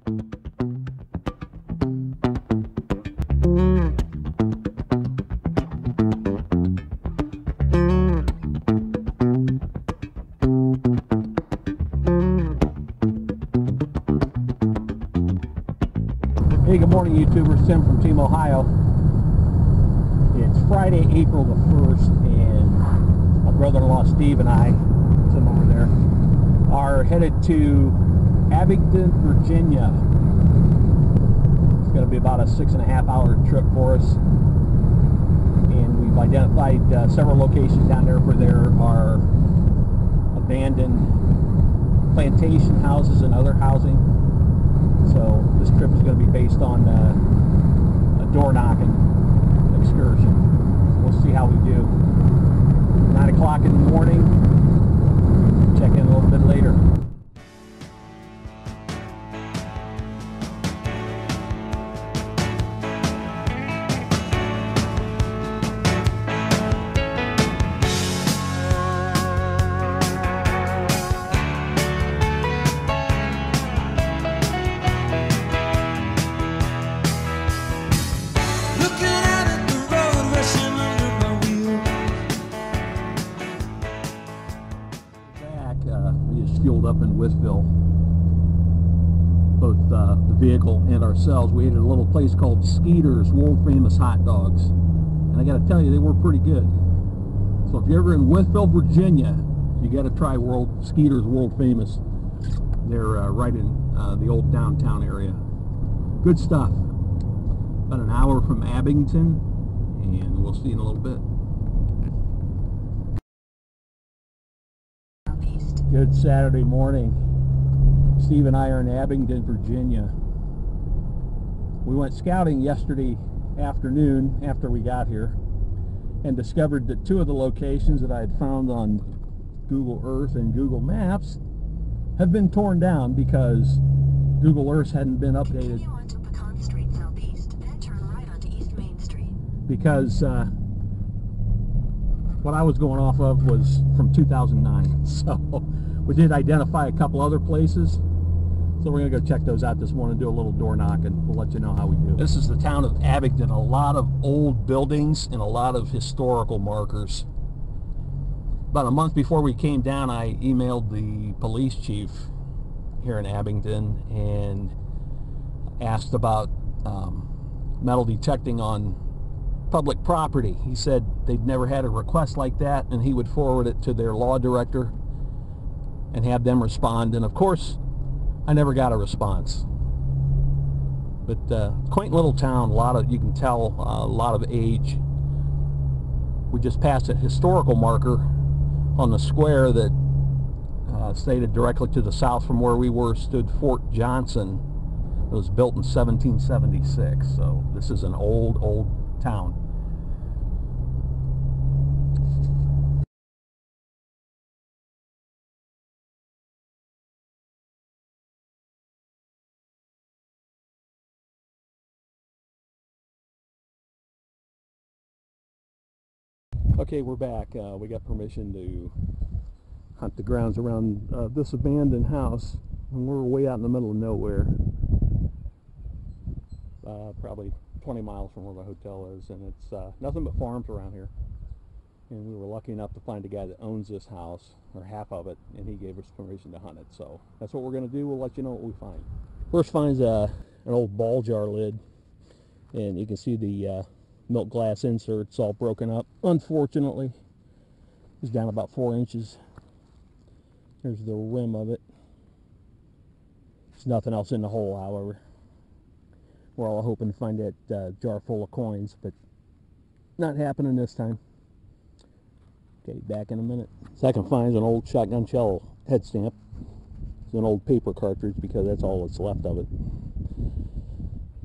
Hey, good morning, YouTubers. Tim from Team Ohio. It's Friday, April the 1st, and my brother-in-law Steve and I, Tim over there, are headed to Abingdon, Virginia. It's going to be about a 6.5-hour trip for us, and we've identified several locations down there where there are abandoned plantation houses and other housing. So this trip is going to be based on a door knocking excursion. We'll see how we do. 9 o'clock in the morning. Check in a little bit later. We just fueled up in Withville, both the vehicle and ourselves. We ate at a little place called Skeeter's, world famous hot dogs, and I got to tell you, they were pretty good. So if you're ever in Withville, Virginia, you got to try Skeeter's, world famous. They're right in the old downtown area. Good stuff. About an hour from Abingdon, and we'll see you in a little bit. Good Saturday morning. Steve and I are in Abingdon, Virginia. We went scouting yesterday afternoon after we got here and discovered that two of the locations that I had found on Google Earth and Google Maps have been torn down because Google Earth hadn't been updated. Continue onto Pecan Street Southeast, then turn right onto East Main Street. Because what I was going off of was from 2009, so we did identify a couple other places, so we're going to go check those out this morning, do a little door knocking. We'll let you know how we do. This is the town of Abingdon. A lot of old buildings and a lot of historical markers. About a month before we came down, I emailed the police chief here in Abingdon and asked about metal detecting on public property. He said they'd never had a request like that, and he would forward it to their law director and have them respond. And of course, I never got a response. But quaint little town, you can tell a lot of age. We just passed a historical marker on the square that stated directly to the south from where we were stood Fort Johnson. It was built in 1776, so this is an old town. Okay, we're back. We got permission to hunt the grounds around this abandoned house, and we're way out in the middle of nowhere, probably 20 miles from where the hotel is, and it's nothing but farms around here. And we were lucky enough to find a guy that owns this house, or half of it, and he gave us permission to hunt it. So that's what we're going to do. We'll let you know what we find. First finds an old ball jar lid, and you can see the milk glass inserts all broken up. Unfortunately, it's down about 4 inches. There's the rim of it. There's nothing else in the hole, however. We're all hoping to find that jar full of coins, but not happening this time. Okay, back in a minute. Second finds an old shotgun shell head stamp. It's an old paper cartridge because that's all that's left of it.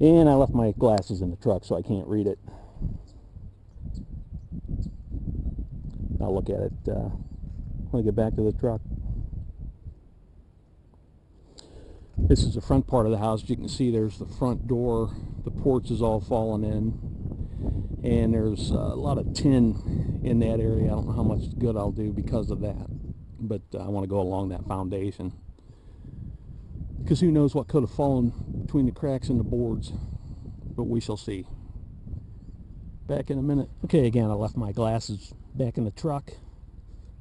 And I left my glasses in the truck, so I can't read it. I'll look at it when I get back to the truck. This is the front part of the house. As you can see, there's the front door. The porch is all fallen in, and there's a lot of tin in that area. I don't know how much good I'll do because of that, but I want to go along that foundation, because who knows what could have fallen between the cracks in the boards, but we shall see. Back in a minute. Okay, again, I left my glasses back in the truck,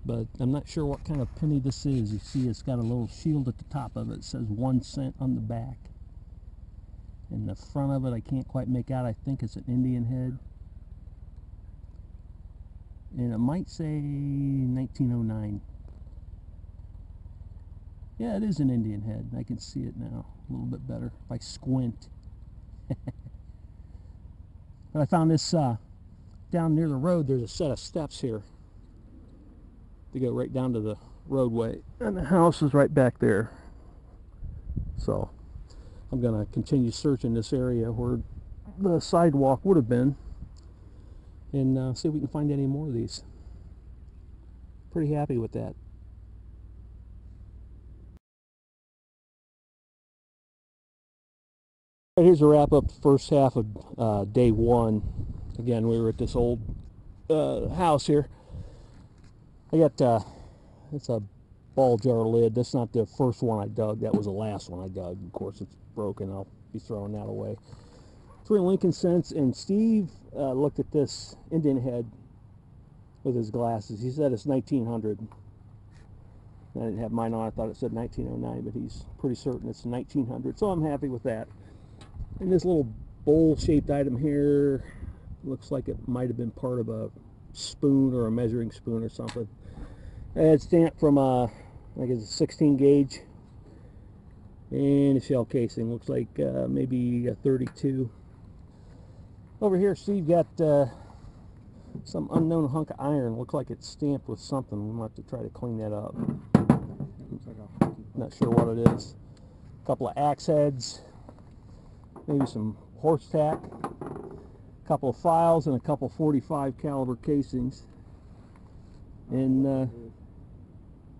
but I'm not sure what kind of penny this is. You see it's got a little shield at the top of it. It says 1 cent on the back. In the front of it, I can't quite make out. I think it's an Indian head. And it might say 1909. Yeah, it is an Indian head. I can see it now a little bit better if I squint. But I found this down near the road. There's a set of steps here to go right down to the roadway, and the house is right back there. So I'm gonna continue searching this area where the sidewalk would have been, and see if we can find any more of these. Pretty happy with that. Here's a wrap up the first half of day one. Again, we were at this old house here. I got it's a ball jar lid. That's not the first one I dug. That was the last one I dug. Of course, it's broken. I'll be throwing that away. 3 Lincoln cents. And Steve looked at this Indian head with his glasses. He said it's 1900. I didn't have mine on. I thought it said 1909, but he's pretty certain it's 1900. So I'm happy with that. And this little bowl-shaped item here looks like it might have been part of a spoon or a measuring spoon or something. It's stamped from I think it's a 16 gauge, and the shell casing looks like maybe a 32. Over here, Steve got some unknown hunk of iron. Looks like it's stamped with something. We might have to try to clean that up. Not sure what it is. A couple of axe heads. Maybe some horse tack, a couple of files, and a couple 45 caliber casings. And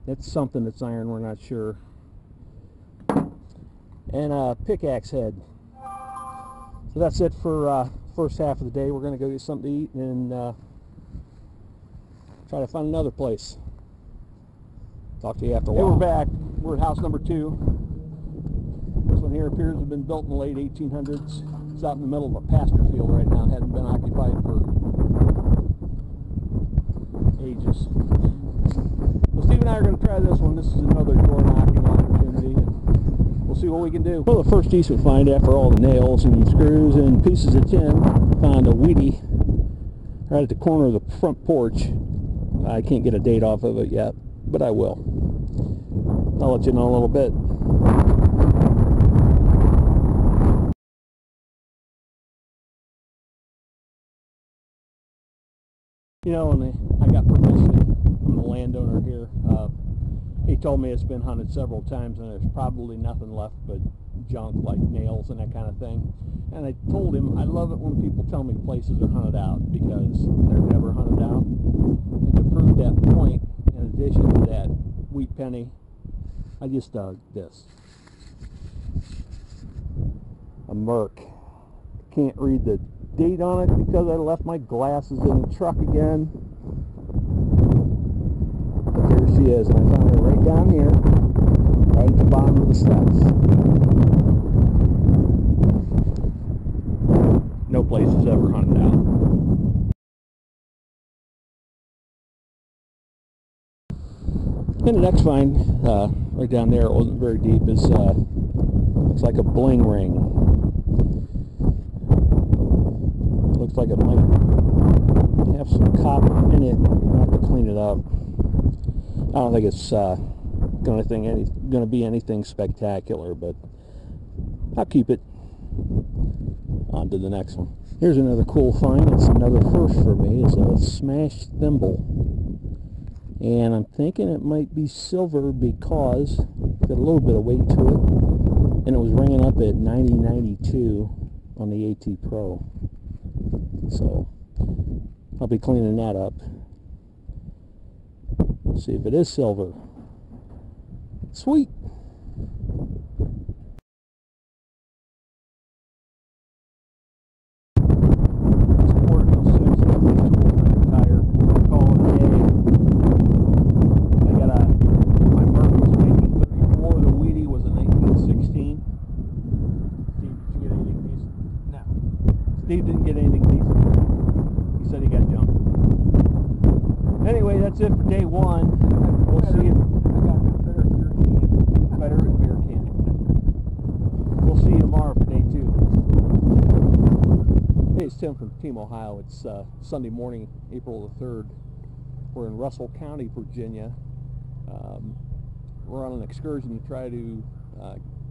that's something that's iron, we're not sure. And a pickaxe head. So that's it for first half of the day. We're going to go get something to eat and try to find another place. Talk to you after a while. Hey, we're back. We're at house number 2. This one here appears to have been built in the late 1800s. It's out in the middle of a pasture field right now. It hasn't been occupied for ages. Well, Steve and I are going to try this one. This is another door knocking opportunity, and we'll see what we can do. Well, the first decent find after all the nails and screws and pieces of tin, found a Wheatie right at the corner of the front porch. I can't get a date off of it yet, but I will. I'll let you know in a little bit. You know, and I got permission from the landowner here. He told me it's been hunted several times and there's probably nothing left but junk like nails and that kind of thing. And I told him I love it when people tell me places are hunted out, because they're never hunted out. And to prove that point, in addition to that wheat penny, I just dug this. A Merc. Can't read the date on it because I left my glasses in the truck again. But there she is, and I found her right down here, right at the bottom of the steps. No place is ever hunted out. And the next find, right down there, it wasn't very deep, is looks like a bling ring. Looks like it might have some copper in it. I'll have to clean it up. I don't think it's going to be anything spectacular, but I'll keep it. On to the next one. Here's another cool find. It's another first for me. It's a smashed thimble, and I'm thinking it might be silver because it's got a little bit of weight to it, and it was ringing up at 90.92 on the AT Pro. So I'll be cleaning that up. See if it is silver. Sweet. Steve didn't get anything decent. He said he got jumped. Anyway, that's it for day one. We'll see you. I got a better beer can. Better beer can. We'll see you tomorrow for day two. Hey, it's Tim from Team Ohio. It's Sunday morning, April the 3rd. We're in Russell County, Virginia. We're on an excursion to try to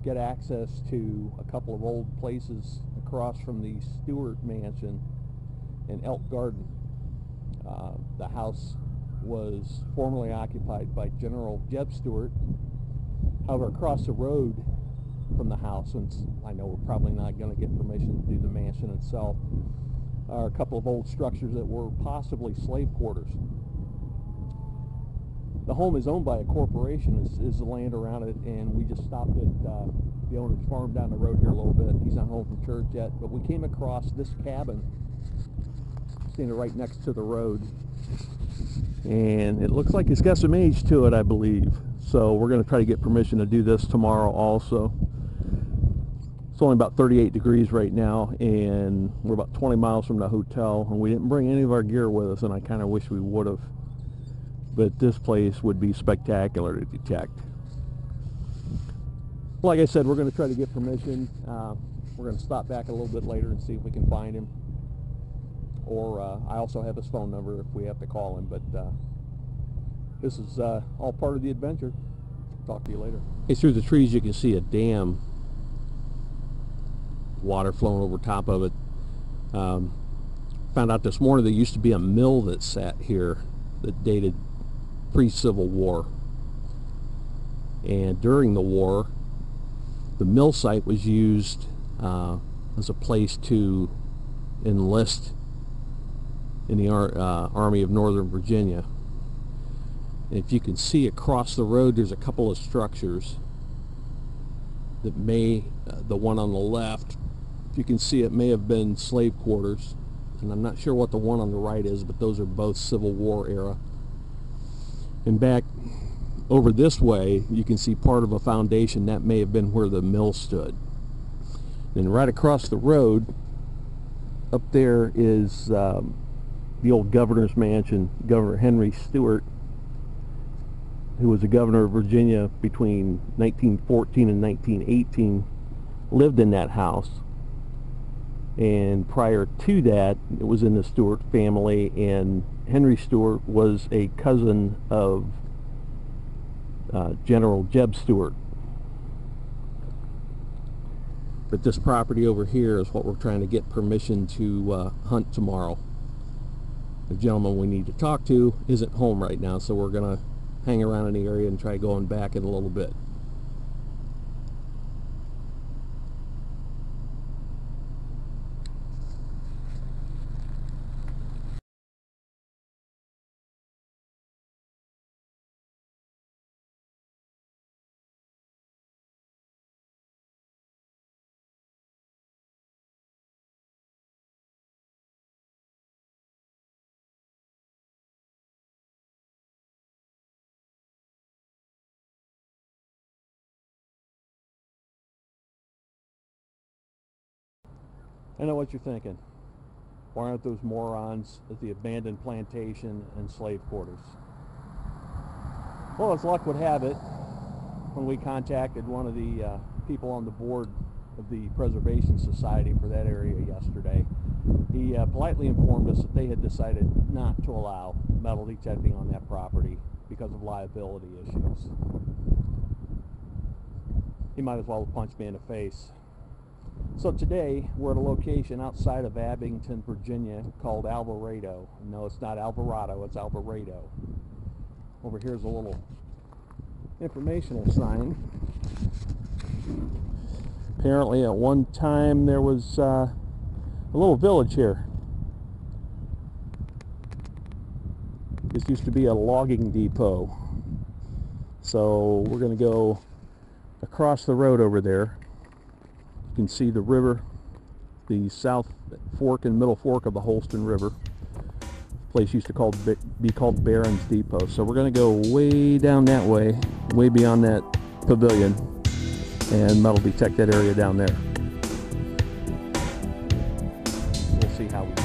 get access to a couple of old places across from the Stewart Mansion in Elk Garden. The house was formerly occupied by General Jeb Stewart. However, across the road from the house, and I know we're probably not going to get permission to do the mansion itself, are a couple of old structures that were possibly slave quarters. The home is owned by a corporation, is the land around it, and we just stopped at the owner's farm down the road here a little bit. He's not home from church yet, but we came across this cabin standing right next to the road, and it looks like it's got some age to it, I believe. So we're going to try to get permission to do this tomorrow also. It's only about 38 degrees right now, and we're about 20 miles from the hotel, and we didn't bring any of our gear with us, and I kind of wish we would have. But this place would be spectacular to detect. Like I said, we're going to try to get permission. We're going to stop back a little bit later and see if we can find him. Or I also have his phone number if we have to call him. But this is all part of the adventure. Talk to you later. Hey, through the trees you can see a dam. Water flowing over top of it. Found out this morning there used to be a mill that sat here that dated pre-Civil War, and during the war the mill site was used as a place to enlist in the Army of Northern Virginia. And if you can see across the road, there's a couple of structures that the one on the left, if you can see, it may have been slave quarters, and I'm not sure what the one on the right is, but those are both Civil War era. And back over this way, you can see part of a foundation that may have been where the mill stood. And right across the road, up there is the old governor's mansion. Governor Henry Stewart, who was the governor of Virginia between 1914 and 1918, lived in that house. And prior to that, it was in the Stewart family, and Henry Stewart was a cousin of General Jeb Stewart. But this property over here is what we're trying to get permission to hunt tomorrow. The gentleman we need to talk to isn't home right now, so we're going to hang around in the area and try going back in a little bit. I know what you're thinking. Why aren't those morons at the abandoned plantation and slave quarters? Well, as luck would have it, when we contacted one of the people on the board of the Preservation Society for that area yesterday, he politely informed us that they had decided not to allow metal detecting on that property because of liability issues. He might as well have punched me in the face. So today we're at a location outside of Abingdon, Virginia called Alvarado. No, it's not Alvarado, it's Alvarado. Over here's a little informational sign. Apparently at one time there was a little village here. This used to be a logging depot. So we're going to go across the road over there. You can see the river, the south fork and middle fork of the Holston River. The place used to be called Barron's Depot. So we're going to go way down that way, way beyond that pavilion, and metal detect that area down there. see how we do.